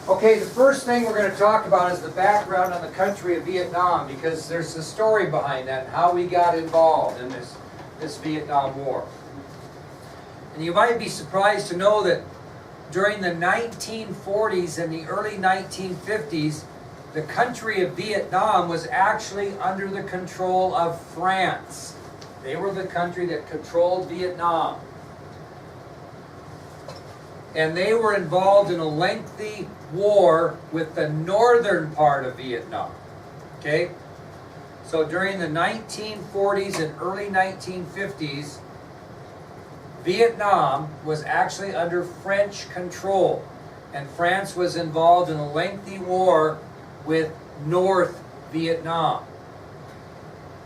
Okay, the first thing we're going to talk about is the background on the country of Vietnam, because there's a story behind that and how we got involved in this Vietnam War. And you might be surprised to know that during the 1940s and the early 1950s, the country of Vietnam was actually under the control of France. They were the country that controlled Vietnam. And they were involved in a lengthy war with the northern part of Vietnam. Okay? So during the 1940s and early 1950s, Vietnam was actually under French control. And France was involved in a lengthy war with North Vietnam.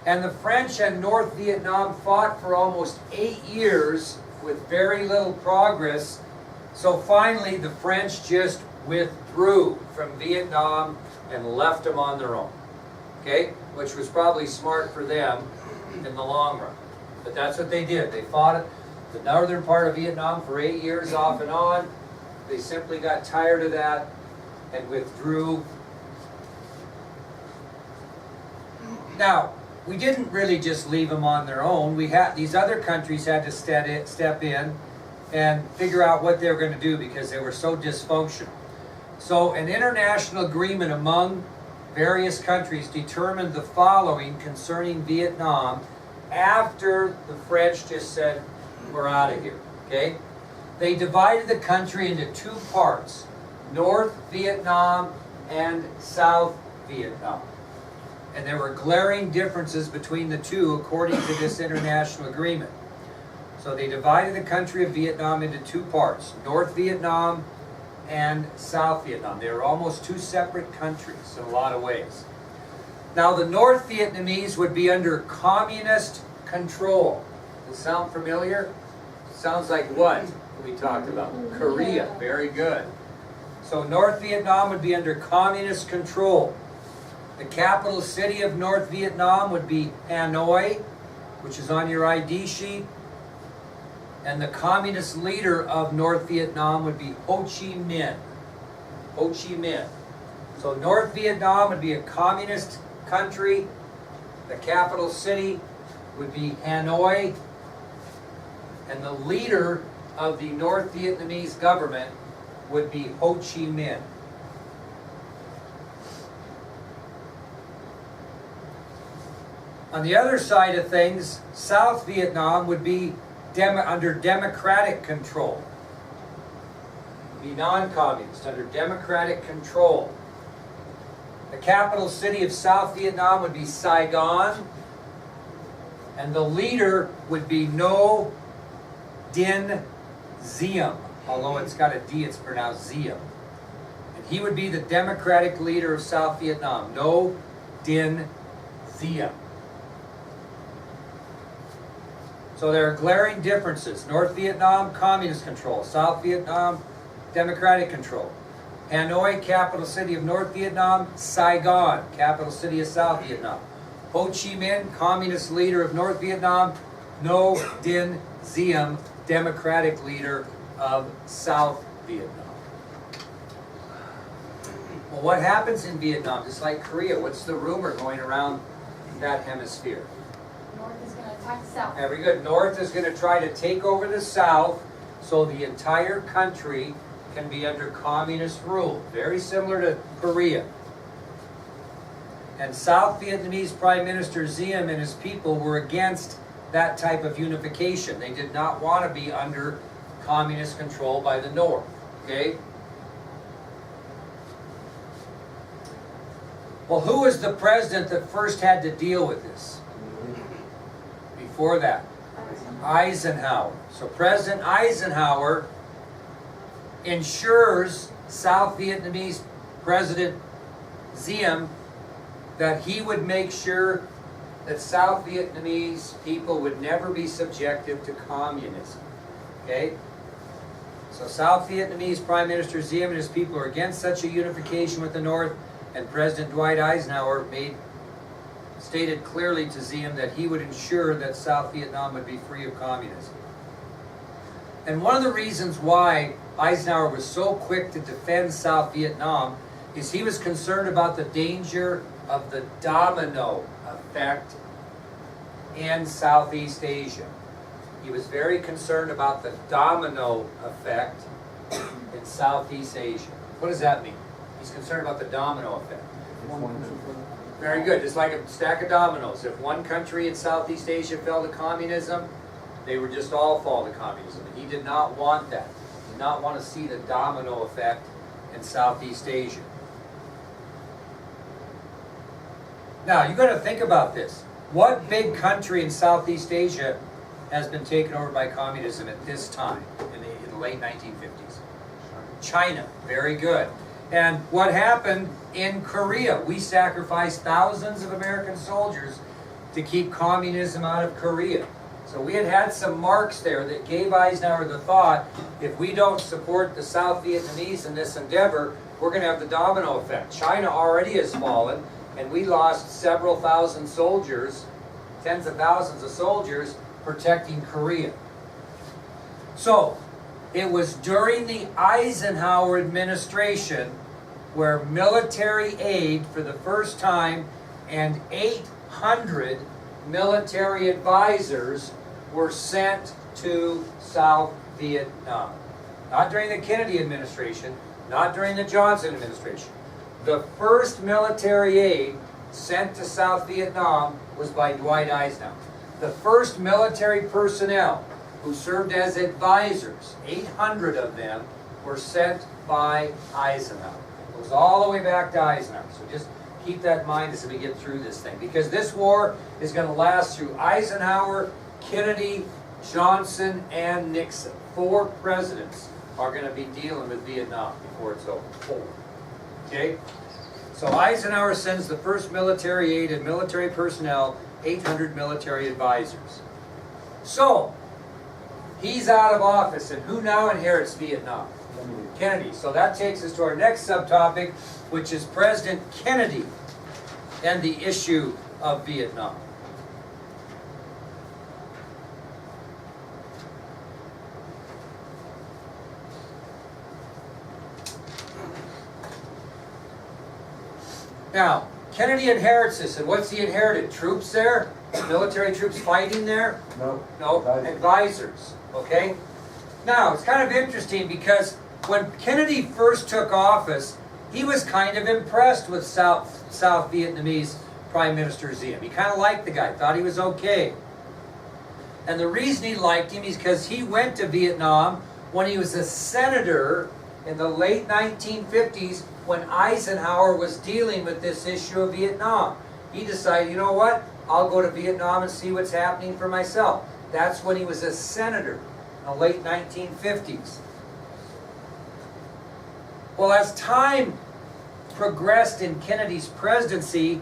And the French and North Vietnam fought for almost 8 years with very little progress. So finally, the French just withdrew from Vietnam and left them on their own. Okay? Which was probably smart for them in the long run. But that's what they did. They fought the northern part of Vietnam for 8 years off and on. They simply got tired of that and withdrew. Now, we didn't really just leave them on their own. These other countries had to step in and figure out what they were going to do because they were so dysfunctional. So an international agreement among various countries determined the following concerning Vietnam after the French just said, we're out of here. Okay? They divided the country into two parts, North Vietnam and South Vietnam. And there were glaring differences between the two according to this international agreement. So they divided the country of Vietnam into two parts, North Vietnam and South Vietnam. They were almost two separate countries in a lot of ways. Now the North Vietnamese would be under communist control. Does it sound familiar? Sounds like what we talked about? Korea. Very good. So North Vietnam would be under communist control. The capital city of North Vietnam would be Hanoi, which is on your ID sheet. And the communist leader of North Vietnam would be Ho Chi Minh. Ho Chi Minh. So North Vietnam would be a communist country. The capital city would be Hanoi. And the leader of the North Vietnamese government would be Ho Chi Minh. On the other side of things, South Vietnam would be under democratic control. Be non-communist, under democratic control. The capital city of South Vietnam would be Saigon, and the leader would be No Dinh Diem. Although it's got a D, it's pronounced Diem. And he would be the democratic leader of South Vietnam, No Dinh Diem. So there are glaring differences. North Vietnam, communist control. South Vietnam, democratic control. Hanoi, capital city of North Vietnam. Saigon, capital city of South Vietnam. Ho Chi Minh, communist leader of North Vietnam. No Dinh Diem, democratic leader of South Vietnam. Well, what happens in Vietnam? Just like Korea, what's the rumor going around that hemisphere? North is going to attack South. Very good. North is going to try to take over the South so the entire country can be under communist rule. Very similar to Korea. And South Vietnamese Prime Minister Diem and his people were against that type of unification. They did not want to be under communist control by the North. Okay? Well, who was the president that first had to deal with this? Before that, Eisenhower. So President Eisenhower ensures South Vietnamese President Diem that he would make sure that South Vietnamese people would never be subjected to communism. Okay? So South Vietnamese Prime Minister Diem and his people are against such a unification with the North, and President Dwight Eisenhower stated clearly to Diem that he would ensure that South Vietnam would be free of communism. And one of the reasons why Eisenhower was so quick to defend South Vietnam is he was concerned about the danger of the domino effect in Southeast Asia. He was very concerned about the domino effect in Southeast Asia. What does that mean? He's concerned about the domino effect. Very good. It's like a stack of dominoes. If one country in Southeast Asia fell to communism, they would just all fall to communism. And he did not want that. He did not want to see the domino effect in Southeast Asia. Now, you've got to think about this. What big country in Southeast Asia has been taken over by communism at this time, in the late 1950s? China. Very good. And what happened in Korea? We sacrificed thousands of American soldiers to keep communism out of Korea. So we had some marks there that gave Eisenhower the thought, if we don't support the South Vietnamese in this endeavor, we're going to have the domino effect. China already has fallen, and we lost several thousand soldiers, tens of thousands of soldiers, protecting Korea. So, it was during the Eisenhower administration where military aid for the first time and 800 military advisors were sent to South Vietnam. Not during the Kennedy administration, not during the Johnson administration. The first military aid sent to South Vietnam was by Dwight Eisenhower. The first military personnel who served as advisors, 800 of them, were sent by Eisenhower. It goes all the way back to Eisenhower. So just keep that in mind as we get through this thing. Because this war is going to last through Eisenhower, Kennedy, Johnson, and Nixon. 4 presidents are going to be dealing with Vietnam before it's over. 4. Okay? So Eisenhower sends the first military aid and military personnel, 800 military advisors. So, he's out of office, and who now inherits Vietnam? Kennedy. So that takes us to our next subtopic, which is President Kennedy and the issue of Vietnam. Now, Kennedy inherits this, and what's he inherited? Troops there? Military troops fighting there? No, advisors. Okay? Now, it's kind of interesting because when Kennedy first took office, he was kind of impressed with South Vietnamese Prime Minister Diem. He kind of liked the guy, thought he was okay. And the reason he liked him is because he went to Vietnam when he was a senator in the late 1950s when Eisenhower was dealing with this issue of Vietnam. He decided, you know what? I'll go to Vietnam and see what's happening for myself. That's when he was a senator in the late 1950s. Well, as time progressed in Kennedy's presidency,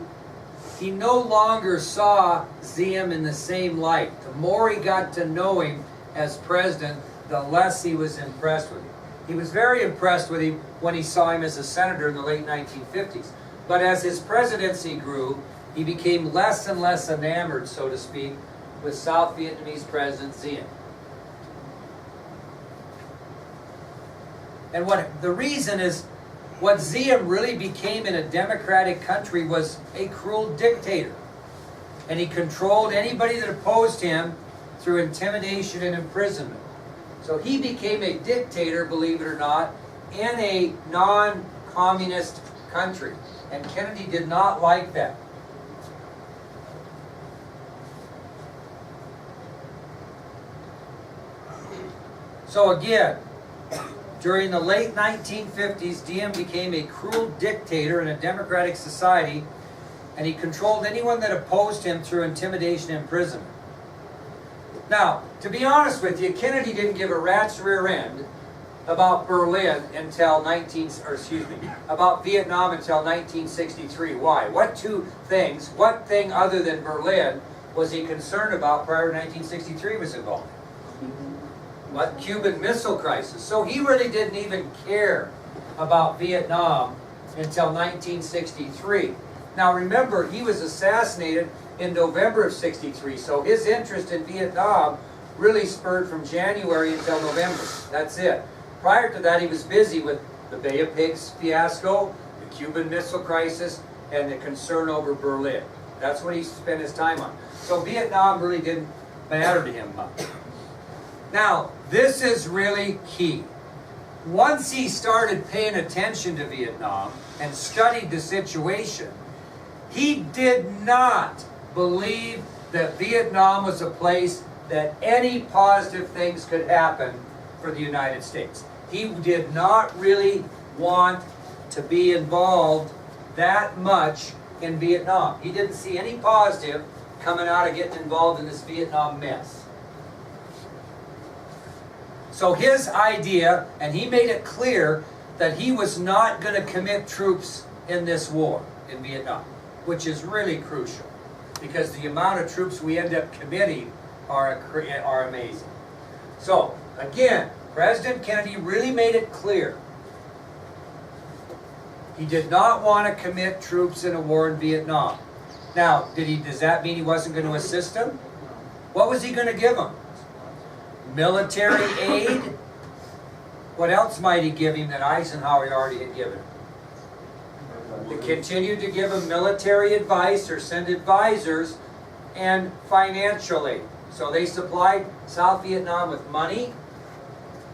he no longer saw Diem in the same light. The more he got to know him as president, the less he was impressed with him. He was very impressed with him when he saw him as a senator in the late 1950s. But as his presidency grew, he became less and less enamored, so to speak, with South Vietnamese President Diem. And the reason is, what Diem really became in a democratic country was a cruel dictator. And he controlled anybody that opposed him through intimidation and imprisonment. So he became a dictator, believe it or not, in a non-communist country. And Kennedy did not like that. So again, during the late 1950s, Diem became a cruel dictator in a democratic society, and he controlled anyone that opposed him through intimidation and imprisonment. Now, to be honest with you, Kennedy didn't give a rat's rear end about Vietnam until 1963. Why? What thing other than Berlin was he concerned about prior to 1963 was involved? What? Cuban Missile Crisis. So he really didn't even care about Vietnam until 1963. Now remember, he was assassinated in November of '63, so his interest in Vietnam really spurred from January until November. That's it. Prior to that, he was busy with the Bay of Pigs fiasco, the Cuban Missile Crisis, and the concern over Berlin. That's what he spent his time on. So Vietnam really didn't matter to him much. Now, this is really key. Once he started paying attention to Vietnam and studied the situation, he did not believe that Vietnam was a place that any positive things could happen for the United States. He did not really want to be involved that much in Vietnam. He didn't see any positive coming out of getting involved in this Vietnam mess. So his idea, and he made it clear that he was not going to commit troops in this war in Vietnam, which is really crucial because the amount of troops we end up committing are amazing. So again, President Kennedy really made it clear he did not want to commit troops in a war in Vietnam. Now, does that mean he wasn't going to assist them? What was he going to give them? Military aid? What else might he give him that Eisenhower already had given him? He continued to give him military advice or send advisors and financial aid. So they supplied South Vietnam with money,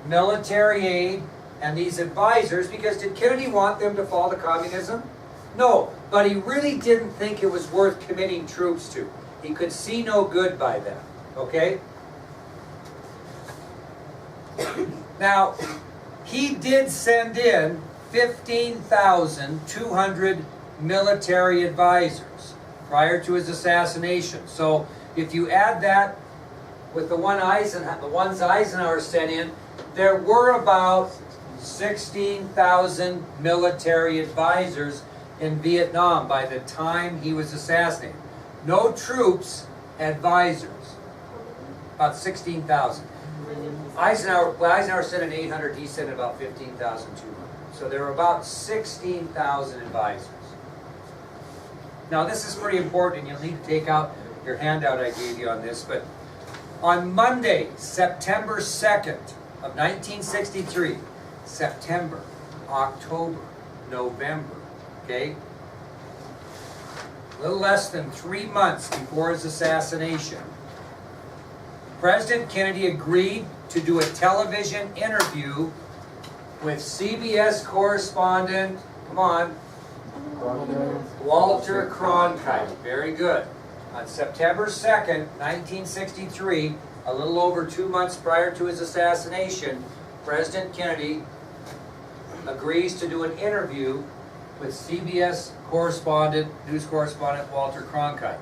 military aid, and these advisors, because did Kennedy want them to fall to communism? No, but he really didn't think it was worth committing troops to. He could see no good by that, okay? Now, he did send in 15,200 military advisors prior to his assassination. So if you add that with the ones Eisenhower sent in, there were about 16,000 military advisors in Vietnam by the time he was assassinated. No troops, advisors. About 16,000. Eisenhower sent in 800, he sent in about 15,200. So there were about 16,000 advisors. Now this is pretty important, and you'll need to take out your handout I gave you on this, but on Monday, September 2nd of 1963, September, October, November, okay? A little less than 3 months before his assassination, President Kennedy agreed to do a television interview with CBS correspondent, come on, Walter Cronkite. Very good. On September 2nd, 1963, a little over 2 months prior to his assassination, President Kennedy agrees to do an interview with CBS news correspondent Walter Cronkite.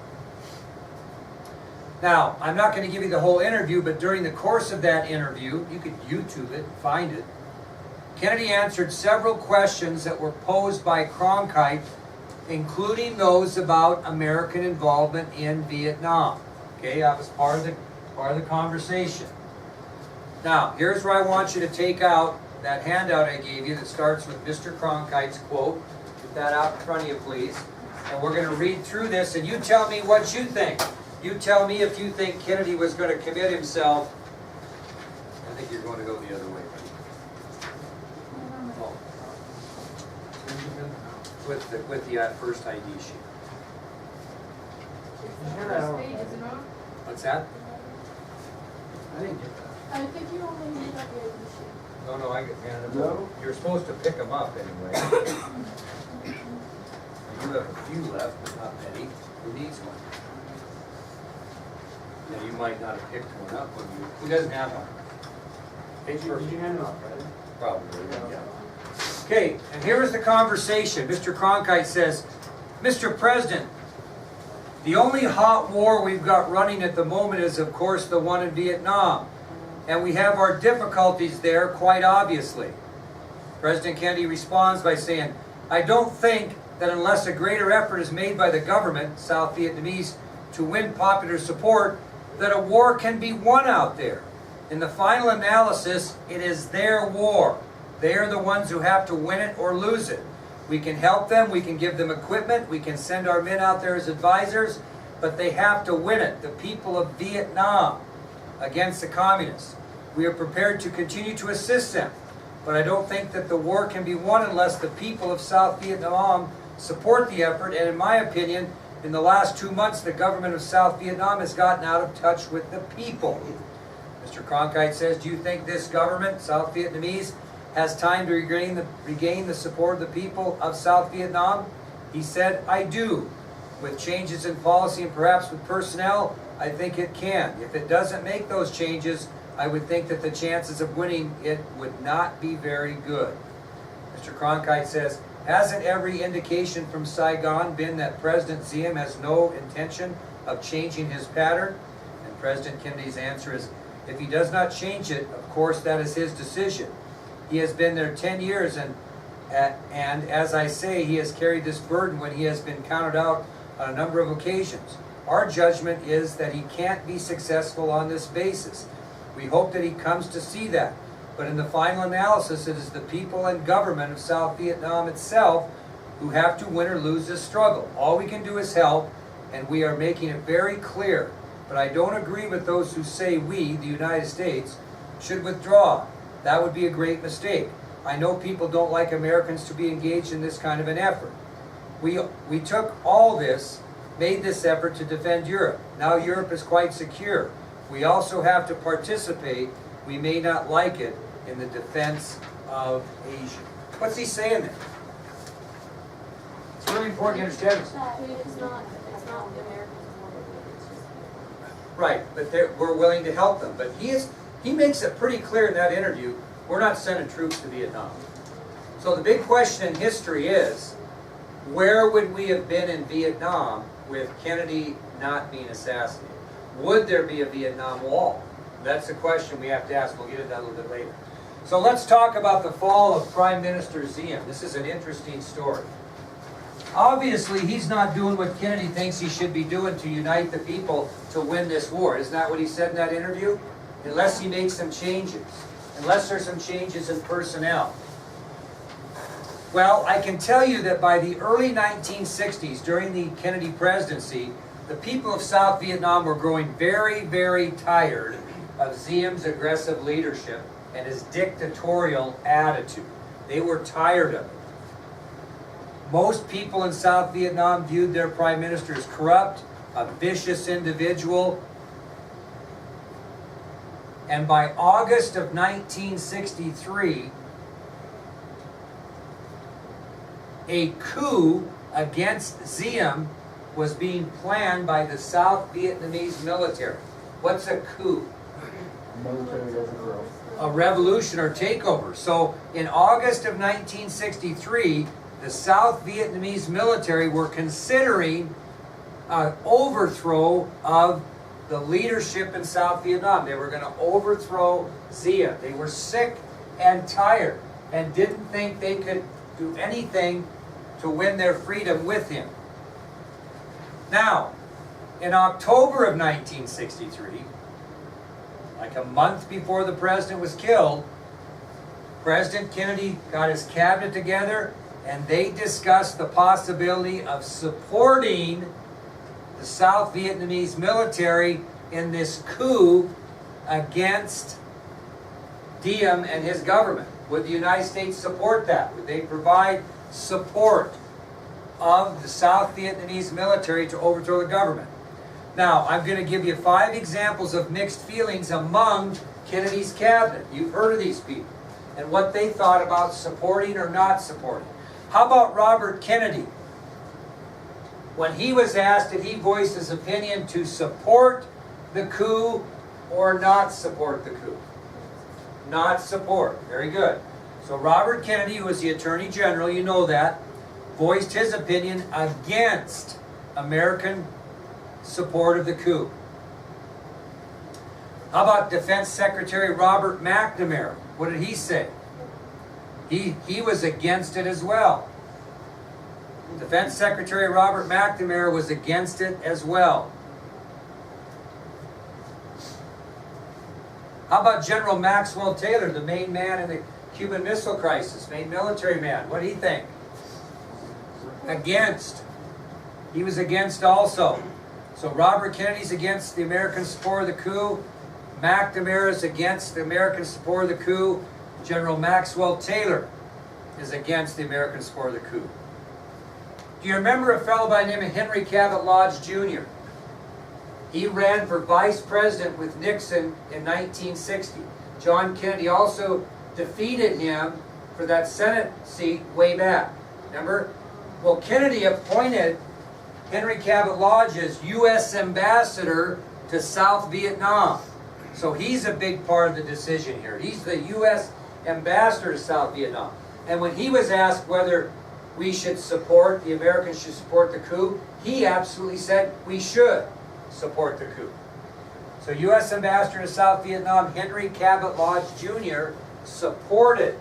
Now, I'm not going to give you the whole interview, but during the course of that interview, you could YouTube it, find it, Kennedy answered several questions that were posed by Cronkite, including those about American involvement in Vietnam. Okay, that was part of the conversation. Now, here's where I want you to take out that handout I gave you that starts with Mr. Cronkite's quote. Get that out in front of you, please. And we're going to read through this, and you tell me what you think. You tell me if you think Kennedy was going to commit himself. I think you're going to go the other way. Oh. With the first ID sheet. First page, is it on? What's that? I didn't get that. I think you only need that the ID sheet. No, I get handed them. No? You're supposed to pick them up anyway. You have a few left, but not many. Who needs one? Yeah, you might not have picked one up. Who doesn't have one? Did you hand it off, right? Probably, yeah. Okay, and here is the conversation. Mr. Cronkite says, Mr. President, the only hot war we've got running at the moment is, of course, the one in Vietnam. And we have our difficulties there, quite obviously. President Kennedy responds by saying, I don't think that unless a greater effort is made by the government, South Vietnamese, to win popular support, that a war can be won out there. In the final analysis, it is their war. They are the ones who have to win it or lose it. We can help them, we can give them equipment, we can send our men out there as advisors, but they have to win it. The people of Vietnam against the communists. We are prepared to continue to assist them. but I don't think that the war can be won unless the people of South Vietnam support the effort, and in my opinion, in the last 2 months, the government of South Vietnam has gotten out of touch with the people. Mr. Cronkite says, do you think this government, South Vietnamese, has time to regain the support of the people of South Vietnam? He said, I do. With changes in policy and perhaps with personnel, I think it can. If it doesn't make those changes, I would think that the chances of winning it would not be very good. Mr. Cronkite says, hasn't every indication from Saigon been that President Diem has no intention of changing his pattern? And President Kennedy's answer is, if he does not change it, of course that is his decision. He has been there 10 years and as I say, he has carried this burden when he has been counted out on a number of occasions. Our judgment is that he can't be successful on this basis. We hope that he comes to see that. But in the final analysis, it is the people and government of South Vietnam itself who have to win or lose this struggle. All we can do is help, and we are making it very clear. But I don't agree with those who say we, the United States, should withdraw. That would be a great mistake. I know people don't like Americans to be engaged in this kind of an effort. We took all this, made this effort to defend Europe. Now Europe is quite secure. We also have to participate, we may not like it, in the defense of Asia. What's he saying there? It's really important you understand this. It's not the Americans wanting it, it's just. Right, but we're willing to help them. But he makes it pretty clear in that interview, we're not sending troops to Vietnam. So the big question in history is, where would we have been in Vietnam with Kennedy not being assassinated? Would there be a Vietnam Wall? That's the question we have to ask. We'll get into that a little bit later. So let's talk about the fall of Prime Minister Diem. This is an interesting story. Obviously, he's not doing what Kennedy thinks he should be doing to unite the people to win this war. Isn't that what he said in that interview? Unless he makes some changes. Unless there's some changes in personnel. Well, I can tell you that by the early 1960s, during the Kennedy presidency, the people of South Vietnam were growing very, very tired of Diem's aggressive leadership and his dictatorial attitude. They were tired of it. Most people in South Vietnam viewed their prime minister as corrupt, a vicious individual. And by August of 1963, a coup against Diem was being planned by the South Vietnamese military. What's a coup? Military overthrow. A revolution or takeover. So in August of 1963, the South Vietnamese military were considering an overthrow of the leadership in South Vietnam. They were going to overthrow Diem. They were sick and tired and didn't think they could do anything to win their freedom with him. Now, in October of 1963, like a month before the president was killed, President Kennedy got his cabinet together and they discussed the possibility of supporting the South Vietnamese military in this coup against Diem and his government. Would the United States support that? Would they provide support of the South Vietnamese military to overthrow the government? Now, I'm going to give you 5 examples of mixed feelings among Kennedy's cabinet. You've heard of these people and what they thought about supporting or not supporting. How about Robert Kennedy? When he was asked, did he voice his opinion to support the coup or not support the coup? Not support. Very good. So Robert Kennedy, who was the Attorney General, you know that, voiced his opinion against American support of the coup. How about Defense Secretary Robert McNamara? What did he say? He was against it as well. Defense Secretary Robert McNamara was against it as well. How about General Maxwell Taylor, the main man in the Cuban Missile Crisis, main military man? What did he think? Against. He was against also. So Robert Kennedy's against the American support of the coup. McNamara's against the American support of the coup. General Maxwell Taylor is against the American support of the coup. Do you remember a fellow by the name of Henry Cabot Lodge Jr.? He ran for vice president with Nixon in 1960. John Kennedy also defeated him for that Senate seat way back. Remember? Well, Kennedy appointed Henry Cabot Lodge as U.S. ambassador to South Vietnam. So he's a big part of the decision here. He's the U.S. ambassador to South Vietnam. And when he was asked whether we should support, the Americans should support the coup, he absolutely said we should support the coup. So U.S. ambassador to South Vietnam, Henry Cabot Lodge Jr. supported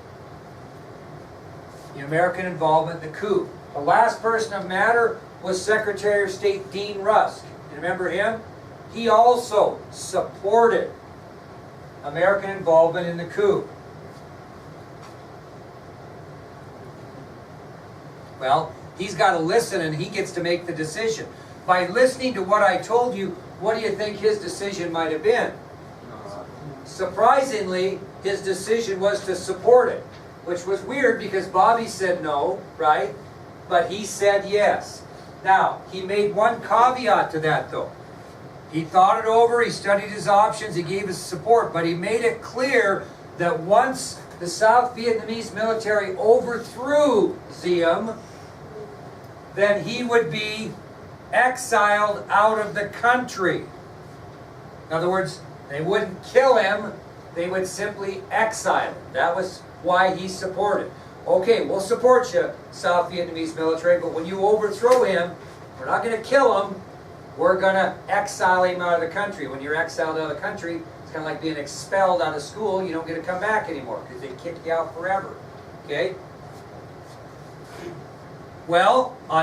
the American involvement in the coup. The last person of matter was Secretary of State Dean Rusk. You remember him? He also supported American involvement in the coup. Well, he's got to listen and he gets to make the decision. By listening to what I told you, what do you think his decision might have been? Surprisingly, his decision was to support it, which was weird because Bobby said no, right? But he said yes. Now, he made one caveat to that though. He thought it over, he studied his options, he gave his support, but he made it clear that once the South Vietnamese military overthrew Diem, then he would be exiled out of the country. In other words, they wouldn't kill him, they would simply exile him. That was why he supported. Okay, we'll support you, South Vietnamese military, but when you overthrow him, we're not going to kill him, we're going to exile him out of the country. When you're exiled out of the country, it's kind of like being expelled out of school. You don't get to come back anymore because they kick you out forever. Okay? Well, on